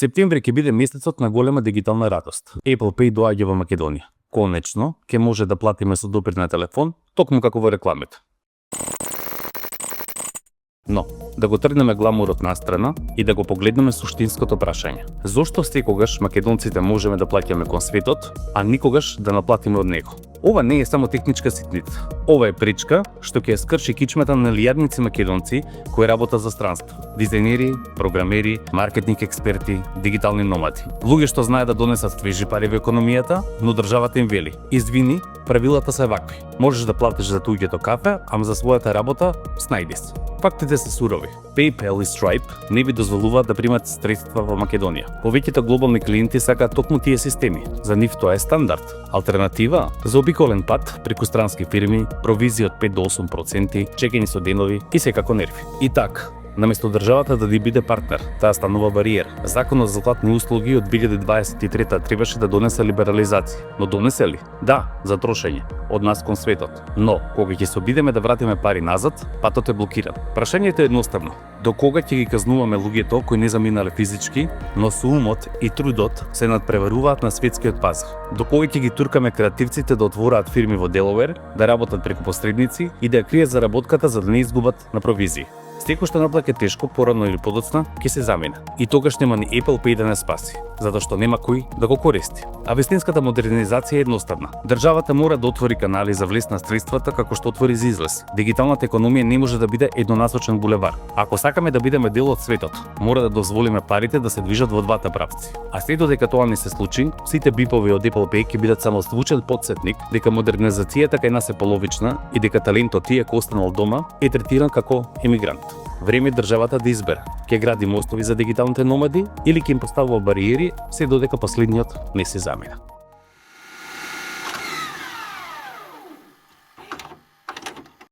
Септември ќе биде месецот на голема дигитална радост. Apple Pay доаѓа во Македонија. Конечно, ќе може да платиме со допир на телефон, токму како во рекламите. Но, да го тргнеме гламурот настрана и да го погледнеме суштинското прашање. Зошто секогаш македонците можеме да плаќаме кон светот, а никогаш да наплатиме од него? Ова не е само техничка ситница. Ова е пречка што ќе скрши кичмата на лијадници македонци кои работат за странство. Дизајнери, програмери, маркетинг експерти, дигитални номади. Луѓе што знаат да донесат свежи пари во економијата, но државата им вели: извини, правилата се вакви. Можеш да платиш за туѓето кафе, ама за својата работа снајди се. Фактите се сурови. PayPal и Stripe не ви дозволуваат да примат средства во Македонија. Повеќето глобални клиенти сакаат токму тие системи. За нив тоа е стандард. Алтернатива за обиколен пат преку странски фирми, провизија од 5 до 8%, чекање со денови и секако нерви. И така, наместо државата да ни биде партнер, таа станува бариера. Законот за платни услуги од 2023 требаше да донесе либерализација. Но донесе ли? Да, за трошење од нас кон светот. Но, кога ќе се обидеме да вратиме пари назад, патот е блокиран. Прашањето е едноставно. До кога ќе ги казнуваме луѓето кои не заминале физички, но со умот и трудот се надпреваруваат на светскиот пазар? До кога ќе ги туркаме креативците да отвораат фирми во Делавер, да работат преку посредници и да ја кријат заработката за да не изгубат на провизии? Секој што наплаќа тешко, порано или подоцна, ќе се замине. И тогаш нема ни Apple Pay да не спаси, затоа што нема кој да го користи. А вистинската модернизација е едноставна. Државата мора да отвори канали за влез на средствата како што отвори за излез. Дигиталната економија не може да биде еднонасочен булевар. Ако сакаме да бидеме дел од светот, мора да дозволиме парите да се движат во двата правци. А след додека тоа не се случи, сите бипови од Apple Pay ќе бидат само звучен потсетник дека модернизацијата кај нас е половична и дека талентот тие кој останал дома е третиран како емигрант. Време е државата да избере. Ќе гради мостови за дигиталните номади или ќе им поставува бариери се додека последниот не се замина.